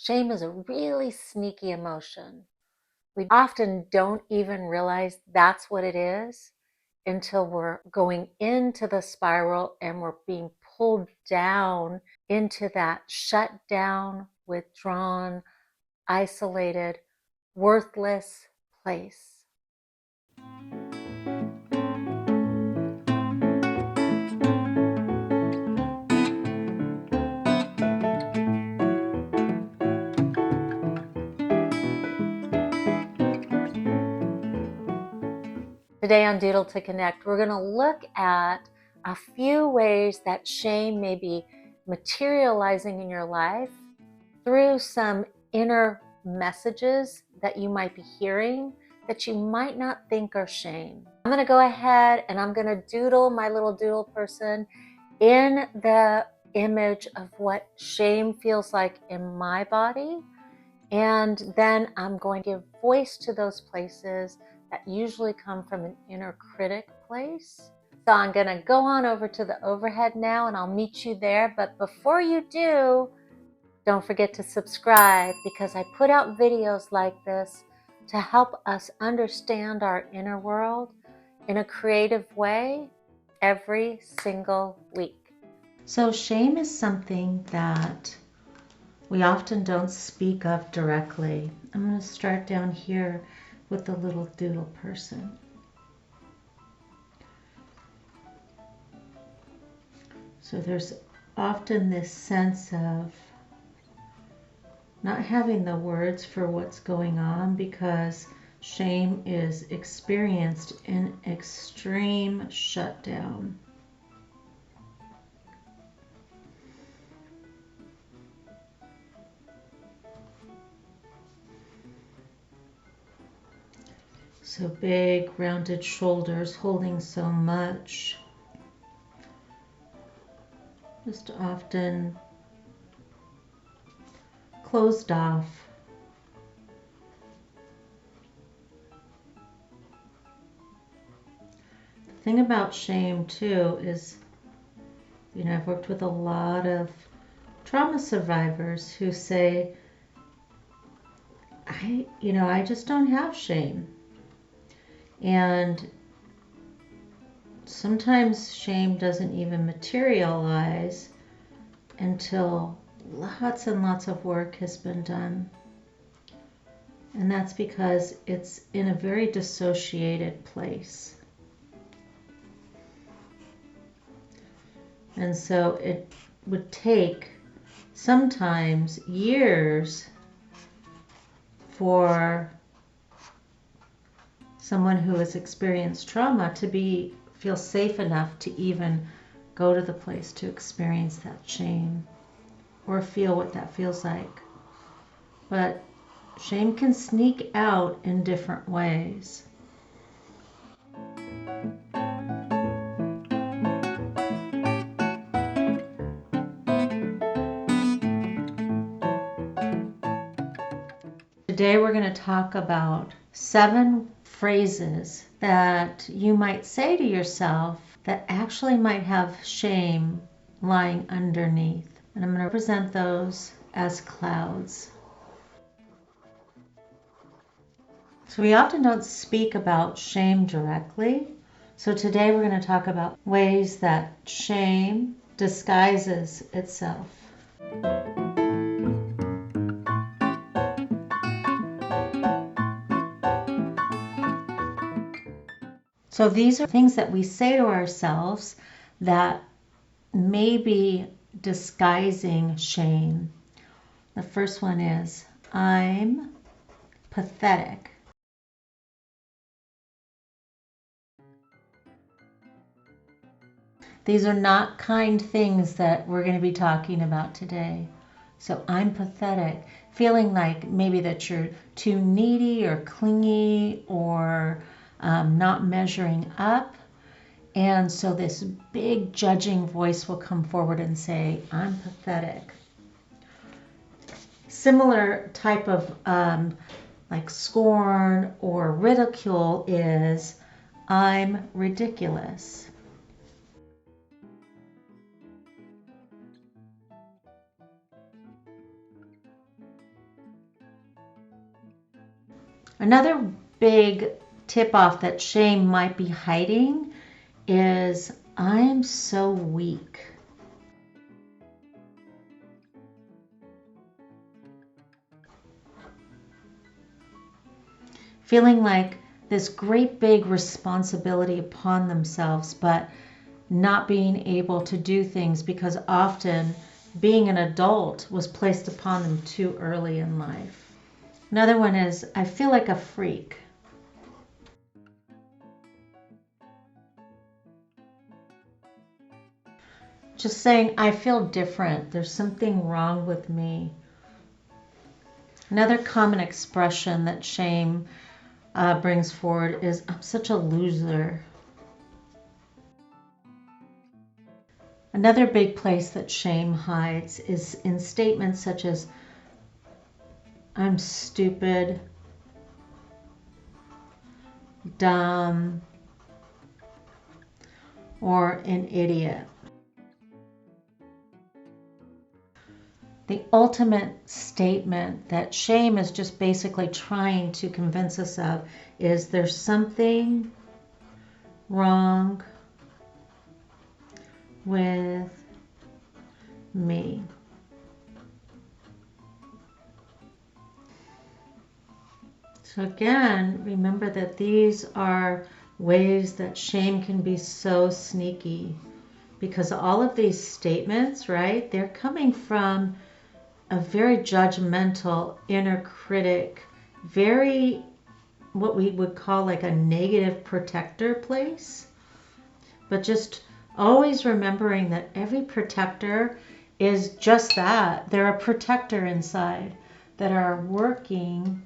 Shame is a really sneaky emotion. We often don't even realize that's what it is until we're going into the spiral and we're being pulled down into that shut down, withdrawn, isolated, worthless place. Today on Doodle to Connect, we're going to look at a few ways that shame may be materializing in your life through some inner messages that you might be hearing that you might not think are shame. I'm going to go ahead and I'm going to doodle my little doodle person in the image of what shame feels like in my body. And then I'm going to give voice to those places that usually come from an inner critic place. So I'm going to go on over to the overhead now and I'll meet you there. But before you do, don't forget to subscribe because I put out videos like this to help us understand our inner world in a creative way every single week. So shame is something that we often don't speak of directly. I'm going to start down here with the little doodle person. So there's often this sense of not having the words for what's going on because shame is experienced in extreme shutdown. So big rounded shoulders holding so much. Just often closed off. The thing about shame too is, I've worked with a lot of trauma survivors who say, I just don't have shame. And sometimes shame doesn't even materialize until lots and lots of work has been done. And that's because it's in a very dissociated place. And so it would take sometimes years for someone who has experienced trauma to feel safe enough to even go to the place to experience that shame or feel what that feels like. But shame can sneak out in different ways. Today we're going to talk about 7 phrases that you might say to yourself that actually might have shame lying underneath. And I'm going to represent those as clouds. So we often don't speak about shame directly. So today we're going to talk about ways that shame disguises itself. So these are things that we say to ourselves that may be disguising shame. The first one is, I'm pathetic. These are not kind things that we're going to be talking about today. So I'm pathetic, feeling like maybe that you're too needy or clingy or not measuring up. And so this big judging voice will come forward and say, I'm pathetic. Similar type of like scorn or ridicule is, I'm ridiculous. Another big tip off that shame might be hiding is I'm so weak. Feeling like this great big responsibility upon themselves, but not being able to do things because often being an adult was placed upon them too early in life. Another one is I feel like a freak. Just saying I feel different. There's something wrong with me. Another common expression that shame brings forward is I'm such a loser. Another big place that shame hides is in statements such as I'm stupid, dumb, or an idiot. The ultimate statement that shame is just basically trying to convince us of is there's something wrong with me. So again, remember that these are ways that shame can be so sneaky, because all of these statements, right, they're coming from a very judgmental inner critic, very what we would call like a negative protector place. But just always remembering that every protector is just that. They're a protector inside that are working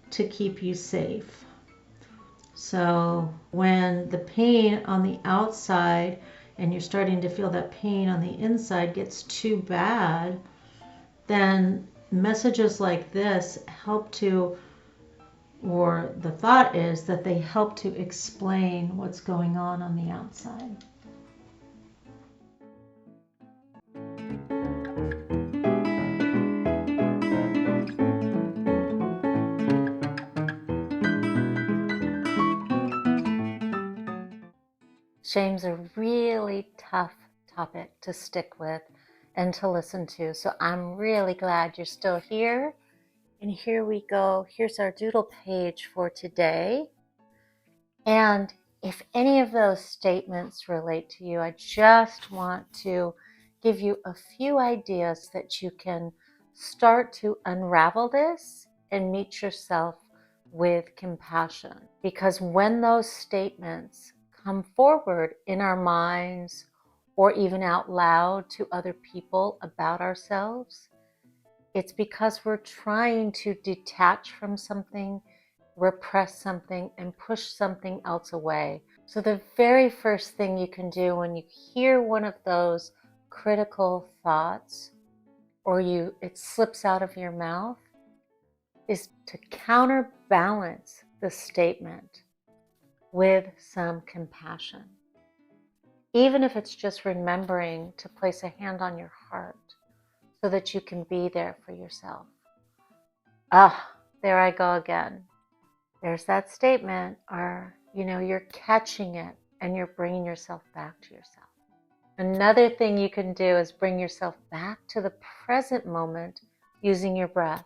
to keep you safe. So when the pain on the outside and you're starting to feel that pain on the inside gets too bad, then messages like this help to, or the thought is that they help to explain what's going on the outside. Shame's a really tough topic to stick with and to listen to. So I'm really glad you're still here. And here we go. Here's our doodle page for today. And if any of those statements relate to you, I just want to give you a few ideas that you can start to unravel this and meet yourself with compassion. Because when those statements come forward in our minds or even out loud to other people about ourselves, it's because we're trying to detach from something, repress something, and push something else away. So the very first thing you can do when you hear one of those critical thoughts or it slips out of your mouth is to counterbalance the statement with some compassion. Even if it's just remembering to place a hand on your heart so that you can be there for yourself. There I go again. There's that statement, or you're catching it and you're bringing yourself back to yourself. Another thing you can do is bring yourself back to the present moment using your breath.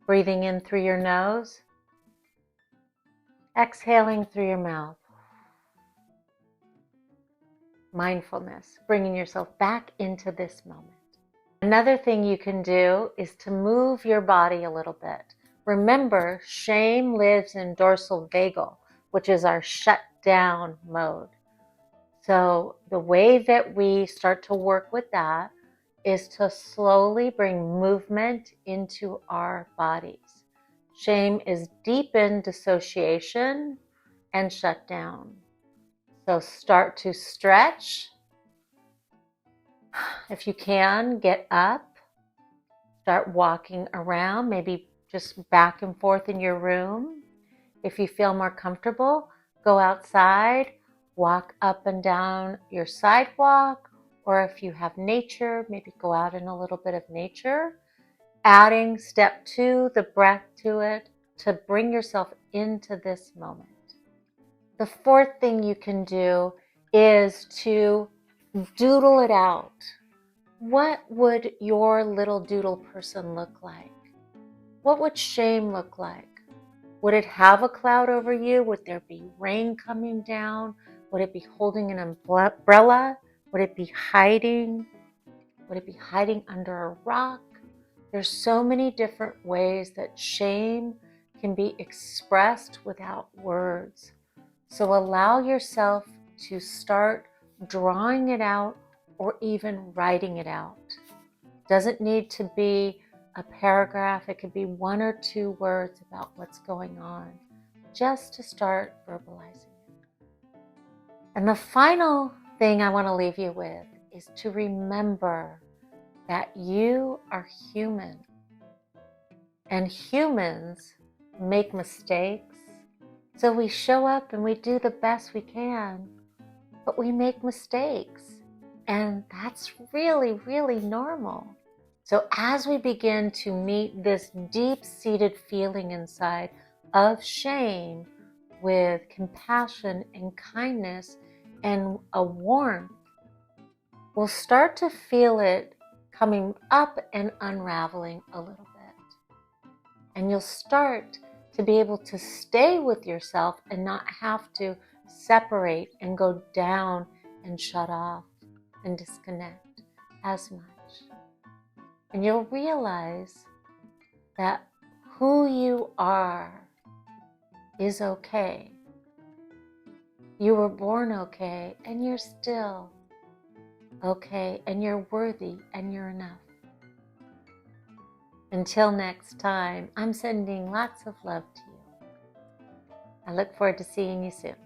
Breathing in through your nose, exhaling through your mouth. Mindfulness, bringing yourself back into this moment. Another thing you can do is to move your body a little bit. Remember, shame lives in dorsal vagal, which is our shut down mode. So the way that we start to work with that is to slowly bring movement into our bodies. Shame is deepened dissociation and shut down. So start to stretch. If you can, get up. Start walking around, maybe just back and forth in your room. If you feel more comfortable, go outside, walk up and down your sidewalk, or if you have nature, maybe go out in a little bit of nature. Adding step 2, the breath to it, to bring yourself into this moment. The fourth thing you can do is to doodle it out. What would your little doodle person look like? What would shame look like? Would it have a cloud over you? Would there be rain coming down? Would it be holding an umbrella? Would it be hiding? Would it be hiding under a rock? There's so many different ways that shame can be expressed without words. So allow yourself to start drawing it out or even writing it out. Doesn't need to be a paragraph. It could be 1 or 2 words about what's going on, just to start verbalizing it. And the final thing I want to leave you with is to remember that you are human. And humans make mistakes. So we show up and we do the best we can, but we make mistakes. And that's really, really normal. So as we begin to meet this deep-seated feeling inside of shame with compassion and kindness and a warmth, we'll start to feel it coming up and unraveling a little bit. And you'll start to be able to stay with yourself and not have to separate and go down and shut off and disconnect as much. And you'll realize that who you are is okay. You were born okay, and you're still okay, and you're worthy, and you're enough. Until next time, I'm sending lots of love to you. I look forward to seeing you soon.